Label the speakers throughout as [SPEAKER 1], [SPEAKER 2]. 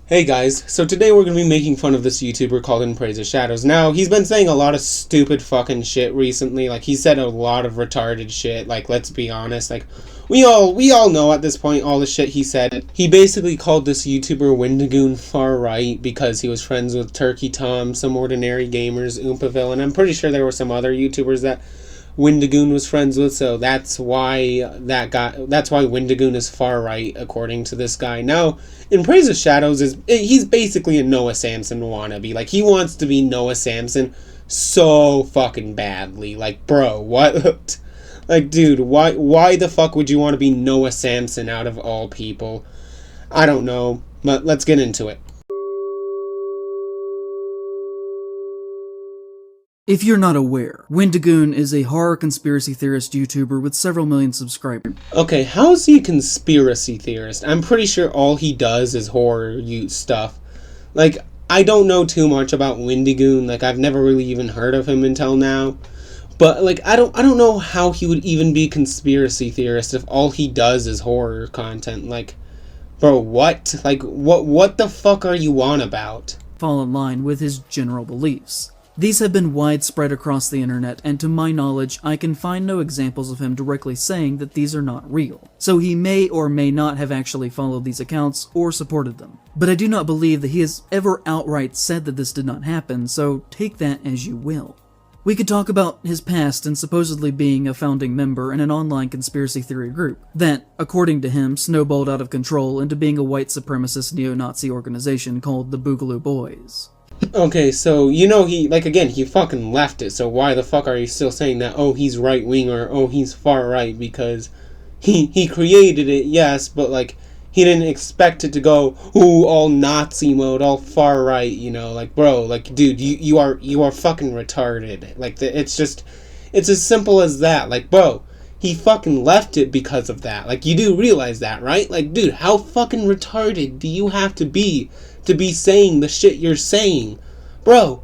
[SPEAKER 1] Hey guys, so today we're going to be making fun of this YouTuber called In Praise of Shadows. Now, he's been saying a lot of stupid fucking shit recently. Like, he said a lot of retarded shit. Like, let's be honest. Like, we all know at this point all the shit he said. He basically called this YouTuber Wendigoon far right because he was friends with Turkey Tom, Some Ordinary Gamers, Oompaville, and I'm pretty sure there were some other YouTubers that Wendigoon was friends with, so that's why Wendigoon is far right, according to this guy. Now, In Praise of Shadows he's basically a Noah Samsen wannabe. Like, he wants to be Noah Samsen so fucking badly. Like, bro, what? Like, dude, why the fuck would you want to be Noah Samsen out of all people? I don't know, but let's get into it.
[SPEAKER 2] If you're not aware, Wendigoon is a horror conspiracy theorist YouTuber with several million subscribers.
[SPEAKER 1] Okay, how is he a conspiracy theorist? I'm pretty sure all he does is horror stuff. Like, I don't know too much about Wendigoon. Like, I've never really even heard of him until now. But like, I don't know how he would even be a conspiracy theorist if all he does is horror content. Like, bro, what? Like, what the fuck are you on about?
[SPEAKER 2] Fall in line with his general beliefs. These have been widespread across the internet, and to my knowledge, I can find no examples of him directly saying that these are not real. So he may or may not have actually followed these accounts or supported them. But I do not believe that he has ever outright said that this did not happen, so take that as you will. We could talk about his past and supposedly being a founding member in an online conspiracy theory group that, according to him, snowballed out of control into being a white supremacist neo-Nazi organization called the Boogaloo Boys.
[SPEAKER 1] Okay, so, you know, he fucking left it, so why the fuck are you still saying that, oh, he's right-wing, or, oh, he's far-right, because he created it, yes, but, like, he didn't expect it to go, ooh, all Nazi mode, all far-right, you know, like, bro, like, dude, you are fucking retarded, like, it's as simple as that, like, bro, he fucking left it because of that, like, you do realize that, right? Like, dude, how fucking retarded do you have to be saying the shit you're saying? Bro,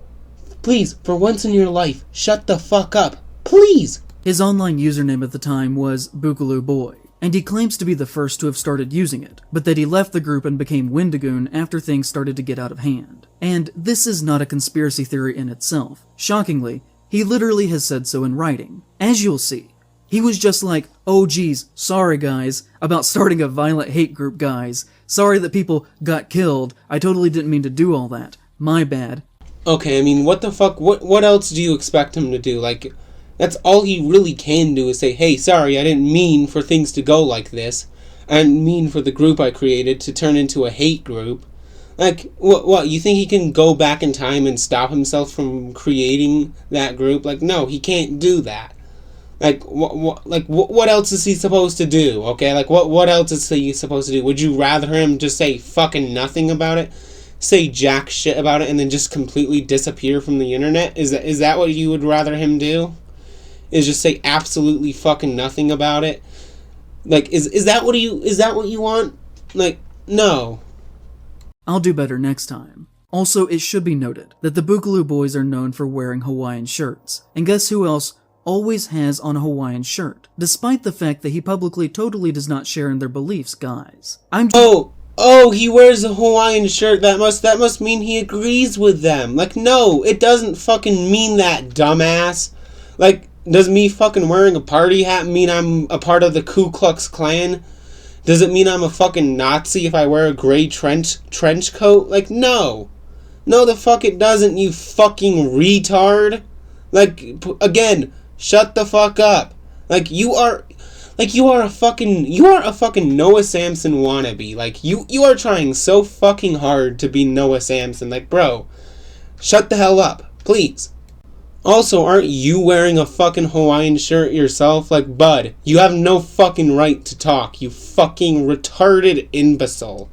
[SPEAKER 1] please, for once in your life, shut the fuck up. Please!
[SPEAKER 2] His online username at the time was Boogaloo Boy, and he claims to be the first to have started using it, but that he left the group and became Wendigoon after things started to get out of hand. And this is not a conspiracy theory in itself. Shockingly, he literally has said so in writing. As you'll see, he was just like, oh geez, sorry guys, about starting a violent hate group, guys. Sorry that people got killed. I totally didn't mean to do all that. My bad.
[SPEAKER 1] Okay, I mean, what the fuck, what else do you expect him to do? Like, that's all he really can do is say, hey, sorry, I didn't mean for things to go like this. I didn't mean for the group I created to turn into a hate group. Like, what, you think he can go back in time and stop himself from creating that group? Like, no, he can't do that. Like, what else is he supposed to do, okay? Like, what else is he supposed to do? Would you rather him just say fucking nothing about it? Say jack shit about it and then just completely disappear from the internet? Is that what you would rather him do? Is just say absolutely fucking nothing about it? Like, is that what you want? Like, no.
[SPEAKER 2] I'll do better next time. Also, it should be noted that the Boogaloo Boys are known for wearing Hawaiian shirts. And guess who else always has on a Hawaiian shirt, despite the fact that he publicly totally does not share in their beliefs, guys.
[SPEAKER 1] Oh, he wears a Hawaiian shirt. That must mean he agrees with them. Like, no, it doesn't fucking mean that, dumbass. Like, does me fucking wearing a party hat mean I'm a part of the Ku Klux Klan? Does it mean I'm a fucking Nazi if I wear a gray trench coat? Like, no. No, the fuck it doesn't, you fucking retard. Like, again, shut the fuck up. Like, you are a fucking Noah Samsen wannabe. Like, you are trying so fucking hard to be Noah Samsen. Like, bro, shut the hell up, please. Also, aren't you wearing a fucking Hawaiian shirt yourself? Like, bud, you have no fucking right to talk, you fucking retarded imbecile.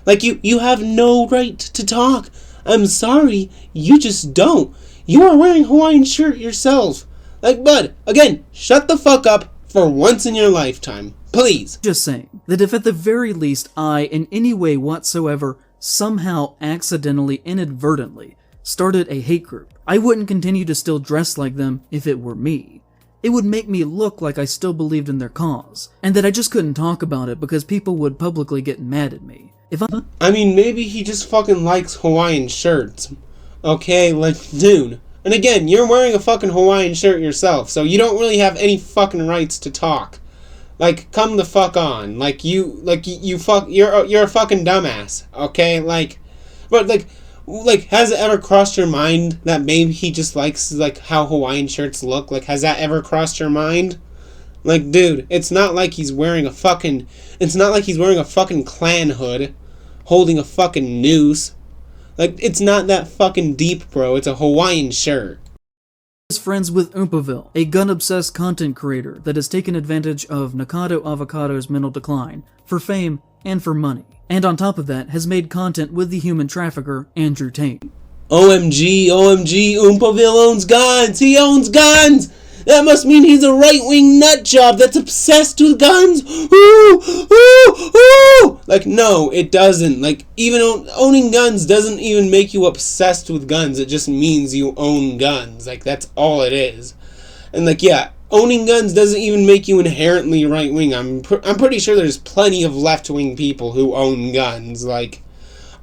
[SPEAKER 1] Like, you have no right to talk. I'm sorry, you just don't. You are wearing a Hawaiian shirt yourself. Like, bud, again, shut the fuck up for once in your lifetime. Please.
[SPEAKER 2] Just saying that if at the very least I, in any way whatsoever, somehow accidentally, inadvertently, started a hate group, I wouldn't continue to still dress like them if it were me. It would make me look like I still believed in their cause, and that I just couldn't talk about it because people would publicly get mad at me.
[SPEAKER 1] I mean, maybe he just fucking likes Hawaiian shirts. Okay, like, dude. And again, you're wearing a fucking Hawaiian shirt yourself, so you don't really have any fucking rights to talk. Like, come the fuck on. You're a fucking dumbass, okay? But has it ever crossed your mind that maybe he just likes, like, how Hawaiian shirts look? Like, has that ever crossed your mind? Like, dude, it's not like he's wearing a fucking Klan hood, holding a fucking noose. Like, it's not that fucking deep, bro. It's a Hawaiian shirt.
[SPEAKER 2] Is friends with Oompaville, a gun-obsessed content creator that has taken advantage of Nikado Avocado's mental decline for fame and for money. And on top of that, has made content with the human trafficker, Andrew Tate.
[SPEAKER 1] OMG, Oompaville owns guns! He owns guns! That must mean he's a right-wing nutjob that's obsessed with guns! Ooh! Ooh! Ooh! Like, no, it doesn't. Like, even owning guns doesn't even make you obsessed with guns. It just means you own guns. Like, that's all it is. And, like, yeah, owning guns doesn't even make you inherently right-wing. I'm pretty sure there's plenty of left-wing people who own guns. Like,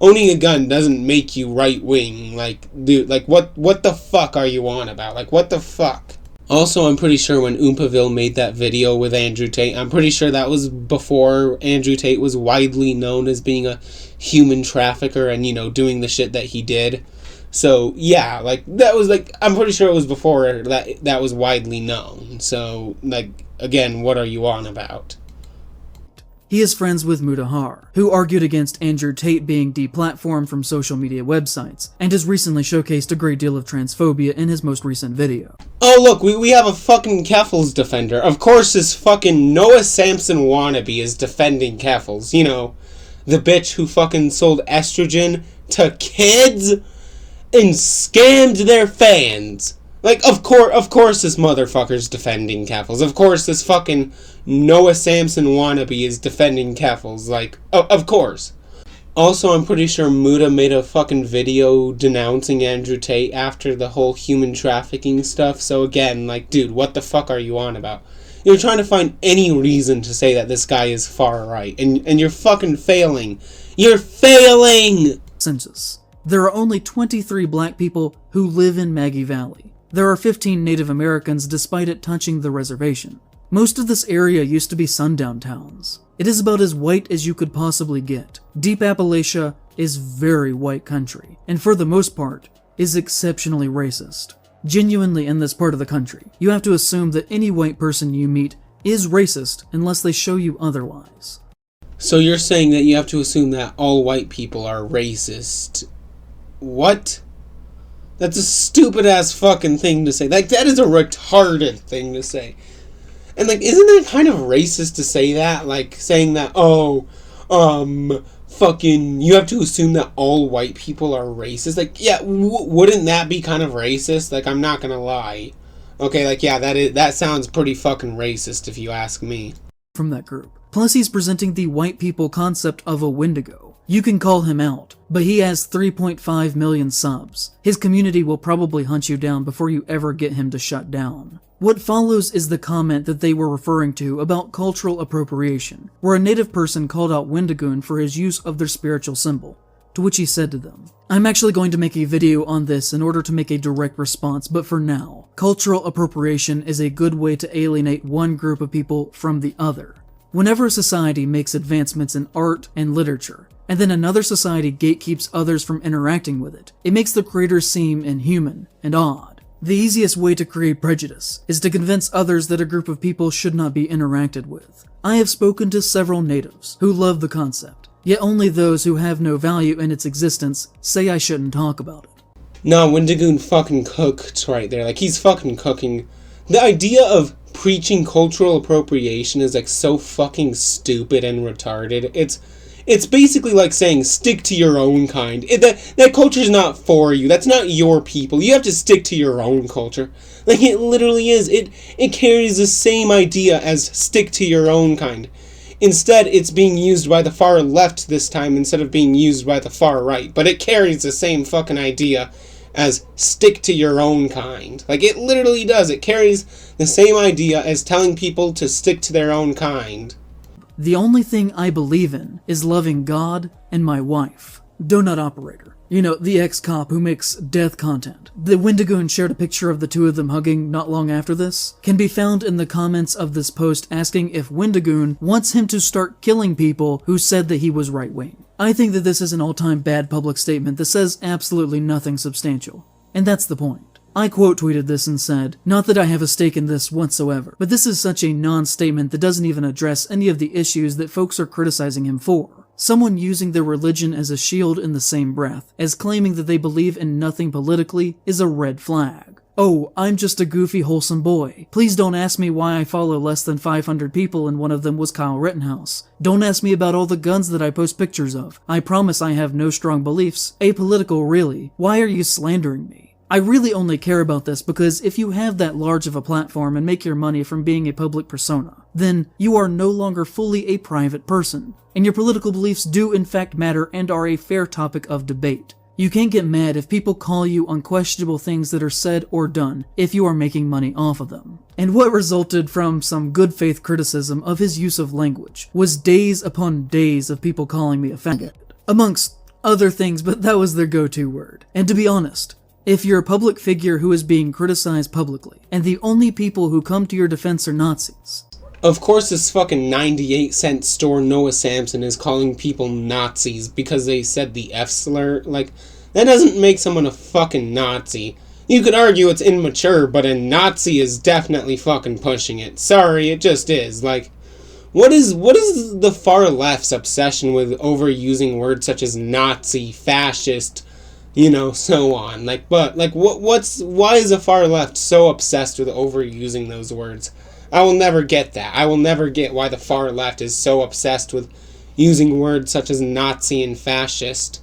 [SPEAKER 1] owning a gun doesn't make you right-wing. Like, dude, like, what the fuck are you on about? Like, what the fuck? Also, I'm pretty sure when Oompaville made that video with Andrew Tate, I'm pretty sure that was before Andrew Tate was widely known as being a human trafficker and, you know, doing the shit that he did. So, yeah, like, that was, like, I'm pretty sure it was before that was widely known. So, like, again, what are you on about?
[SPEAKER 2] He is friends with Mutahar, who argued against Andrew Tate being deplatformed from social media websites, and has recently showcased a great deal of transphobia in his most recent video.
[SPEAKER 1] Oh, look, we have a fucking Keffals defender. Of course this fucking Noah Samson wannabe is defending Keffals. You know, the bitch who fucking sold estrogen to kids and scammed their fans. Like, of course this motherfucker's defending Keffals. Of course this fucking Noah Samson wannabe is defending Keffals. Like, of course. Also, I'm pretty sure Muta made a fucking video denouncing Andrew Tate after the whole human trafficking stuff. So again, like, dude, what the fuck are you on about? You're trying to find any reason to say that this guy is far right. And you're fucking failing. You're failing!
[SPEAKER 2] Census. There are only 23 black people who live in Maggie Valley. There are 15 Native Americans despite it touching the reservation. Most of this area used to be sundown towns. It is about as white as you could possibly get. Deep Appalachia is very white country, and for the most part, is exceptionally racist. Genuinely in this part of the country, you have to assume that any white person you meet is racist unless they show you otherwise.
[SPEAKER 1] So you're saying that you have to assume that all white people are racist? What? That's a stupid-ass fucking thing to say. Like, that is a retarded thing to say. And, like, isn't it kind of racist to say that? Like, saying that, fucking, you have to assume that all white people are racist? Like, yeah, wouldn't that be kind of racist? Like, I'm not gonna lie. Okay, like, yeah, that sounds pretty fucking racist if you ask me.
[SPEAKER 2] From that group. Plus, he's presenting the white people concept of a Wendigo. You can call him out, but he has 3.5 million subs. His community will probably hunt you down before you ever get him to shut down. What follows is the comment that they were referring to about cultural appropriation, where a native person called out Wendigoon for his use of their spiritual symbol, to which he said to them, I'm actually going to make a video on this in order to make a direct response, but for now, cultural appropriation is a good way to alienate one group of people from the other. Whenever a society makes advancements in art and literature, and then another society gatekeeps others from interacting with it, it makes the creators seem inhuman and odd. The easiest way to create prejudice is to convince others that a group of people should not be interacted with. I have spoken to several natives who love the concept, yet only those who have no value in its existence say I shouldn't talk about it.
[SPEAKER 1] No, Wendigoon fucking cooked right there. Like, he's fucking cooking. The idea of preaching cultural appropriation is, like, so fucking stupid and retarded. It's basically like saying, stick to your own kind. That culture's not for you. That's not your people. You have to stick to your own culture. Like, it literally is. It carries the same idea as stick to your own kind. Instead, it's being used by the far left this time instead of being used by the far right. But it carries the same fucking idea as stick to your own kind. Like, it literally does. It carries the same idea as telling people to stick to their own kind.
[SPEAKER 2] The only thing I believe in is loving God and my wife. Donut Operator. You know, the ex-cop who makes death content. The Wendigoon shared a picture of the two of them hugging not long after this. Can be found in the comments of this post asking if Wendigoon wants him to start killing people who said that he was right-wing. I think that this is an all-time bad public statement that says absolutely nothing substantial. And that's the point. I quote tweeted this and said, "Not that I have a stake in this whatsoever, but this is such a non-statement that doesn't even address any of the issues that folks are criticizing him for. Someone using their religion as a shield in the same breath as claiming that they believe in nothing politically is a red flag. Oh, I'm just a goofy, wholesome boy. Please don't ask me why I follow less than 500 people and one of them was Kyle Rittenhouse. Don't ask me about all the guns that I post pictures of. I promise I have no strong beliefs. Apolitical, really. Why are you slandering me?" I really only care about this because if you have that large of a platform and make your money from being a public persona, then you are no longer fully a private person, and your political beliefs do in fact matter and are a fair topic of debate. You can't get mad if people call you unquestionable things that are said or done if you are making money off of them. And what resulted from some good faith criticism of his use of language was days upon days of people calling me a faggot, amongst other things, but that was their go-to word. And to be honest, if you're a public figure who is being criticized publicly, and the only people who come to your defense are Nazis.
[SPEAKER 1] Of course this fucking 98-cent store Noah Samson is calling people Nazis because they said the F slur. Like, that doesn't make someone a fucking Nazi. You could argue it's immature, but a Nazi is definitely fucking pushing it. Sorry, it just is. Like, what is the far left's obsession with overusing words such as Nazi, fascist, you know, so on. Like, but, like, why is the far left so obsessed with overusing those words? I will never get that. I will never get why the far left is so obsessed with using words such as Nazi and fascist.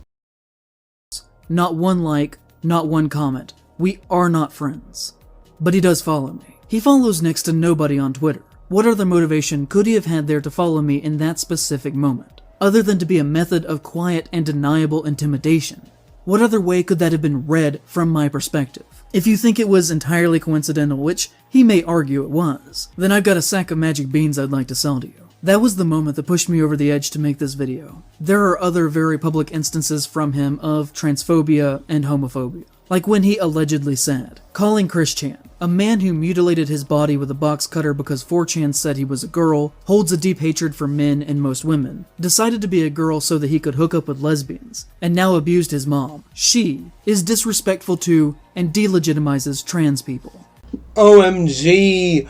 [SPEAKER 2] Not one like, not one comment. We are not friends. But he does follow me. He follows next to nobody on Twitter. What other motivation could he have had there to follow me in that specific moment, other than to be a method of quiet and deniable intimidation? What other way could that have been read from my perspective? If you think it was entirely coincidental, which he may argue it was, then I've got a sack of magic beans I'd like to sell to you. That was the moment that pushed me over the edge to make this video. There are other very public instances from him of transphobia and homophobia. Like when he allegedly said, calling Chris Chan, a man who mutilated his body with a box cutter because 4chan said he was a girl, holds a deep hatred for men and most women, decided to be a girl so that he could hook up with lesbians, and now abused his mom. She is disrespectful to and delegitimizes trans people.
[SPEAKER 1] OMG!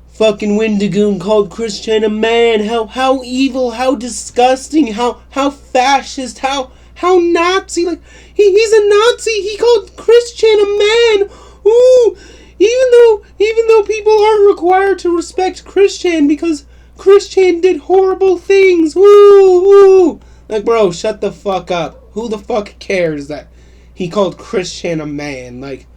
[SPEAKER 1] Fucking Wendigoon called Chris Chan a man. How evil, how disgusting, how fascist, how Nazi. Like, he's a Nazi. He called Chris Chan a man. Ooh, even though people aren't required to respect Chris Chan because Chris Chan did horrible things. Ooh. Like, bro, shut the fuck up. Who the fuck cares that he called Chris Chan a man? Like,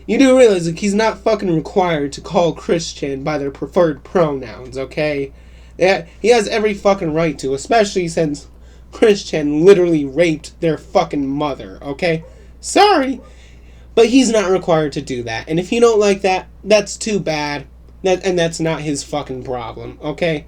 [SPEAKER 1] you do realize, like, he's not fucking required to call Chris Chan by their preferred pronouns, okay? Yeah, he has every fucking right to, especially since Chris Chan literally raped their fucking mother, okay? Sorry, but he's not required to do that. And if you don't like that, that's too bad. And that's not his fucking problem, okay?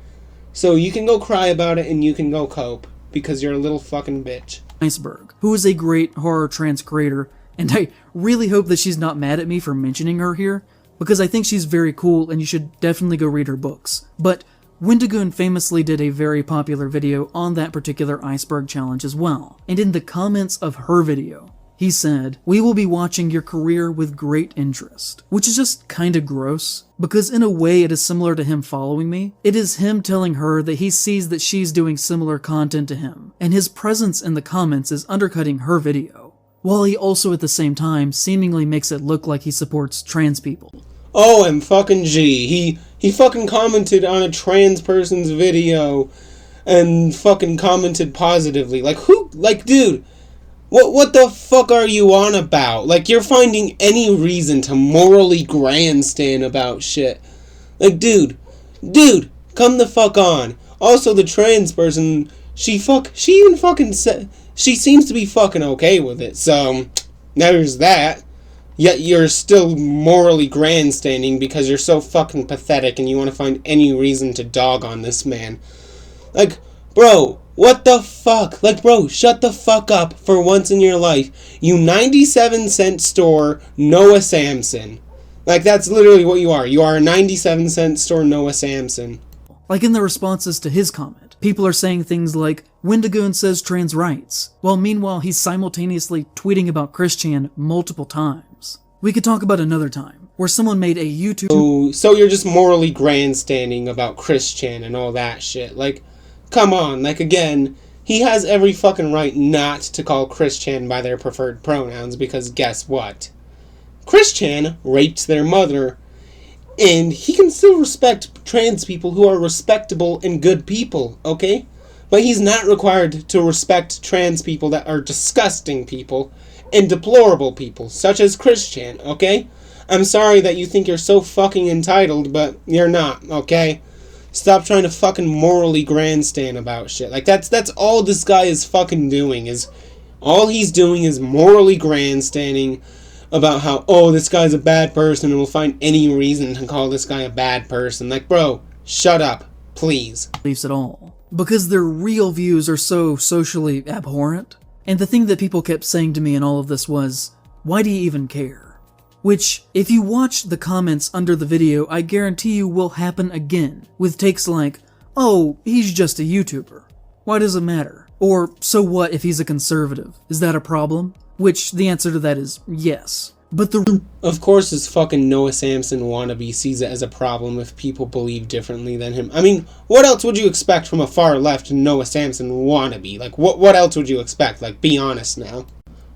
[SPEAKER 1] So you can go cry about it and you can go cope, because you're a little fucking bitch.
[SPEAKER 2] Iceberg, who is a great horror trans creator, and I really hope that she's not mad at me for mentioning her here, because I think she's very cool and you should definitely go read her books. But Wendigoon famously did a very popular video on that particular iceberg challenge as well, and in the comments of her video, he said, "We will be watching your career with great interest," which is just kinda gross, because in a way it is similar to him following me. It is him telling her that he sees that she's doing similar content to him, and his presence in the comments is undercutting her video, while he also at the same time seemingly makes it look like he supports trans people.
[SPEAKER 1] OMG, he fucking commented on a trans person's video and fucking commented positively. Like, who, like, dude, what the fuck are you on about? Like, you're finding any reason to morally grandstand about shit. Like, dude, come the fuck on. Also, the trans person, she even fucking said, she seems to be fucking okay with it, so there's that. Yet you're still morally grandstanding because you're so fucking pathetic and you want to find any reason to dog on this man. Like, bro, what the fuck? Like, bro, shut the fuck up for once in your life. You 97-cent store Noah Samsen. Like, that's literally what you are. You are a 97-cent store Noah Samsen.
[SPEAKER 2] Like in the responses to his comment, people are saying things like, Wendigoon says trans rights, while meanwhile he's simultaneously tweeting about Chris Chan multiple times. We could talk about another time, where someone made a YouTube...
[SPEAKER 1] So you're just morally grandstanding about Chris Chan and all that shit. Like, come on, like, again, he has every fucking right not to call Chris Chan by their preferred pronouns, because guess what? Chris Chan raped their mother, and he can still respect trans people who are respectable and good people, okay? But he's not required to respect trans people that are disgusting people and deplorable people, such as Chris Chan, okay? I'm sorry that you think you're so fucking entitled, but you're not, okay? Stop trying to fucking morally grandstand about shit. Like, that's all this guy is fucking doing, is... All he's doing is morally grandstanding about how, oh, this guy's a bad person and we'll find any reason to call this guy a bad person. Like, bro, shut up, please.
[SPEAKER 2] Beliefs at all. Because their real views are so socially abhorrent. And the thing that people kept saying to me in all of this was, why do you even care? Which, if you watch the comments under the video, I guarantee you will happen again, with takes like, oh, he's just a YouTuber. Why does it matter? Or, so what if he's a conservative? Is that a problem? Which, the answer to that is yes. But
[SPEAKER 1] Of course this fucking Noah Samsen wannabe sees it as a problem if people believe differently than him. I mean, what else would you expect from a far-left Noah Samsen wannabe? Like, what else would you expect? Like, be honest now.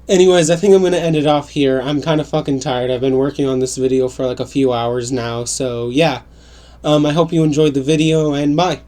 [SPEAKER 1] Anyways, I think I'm gonna end it off here. I'm kind of fucking tired. I've been working on this video for like a few hours now, so yeah. I hope you enjoyed the video, and bye.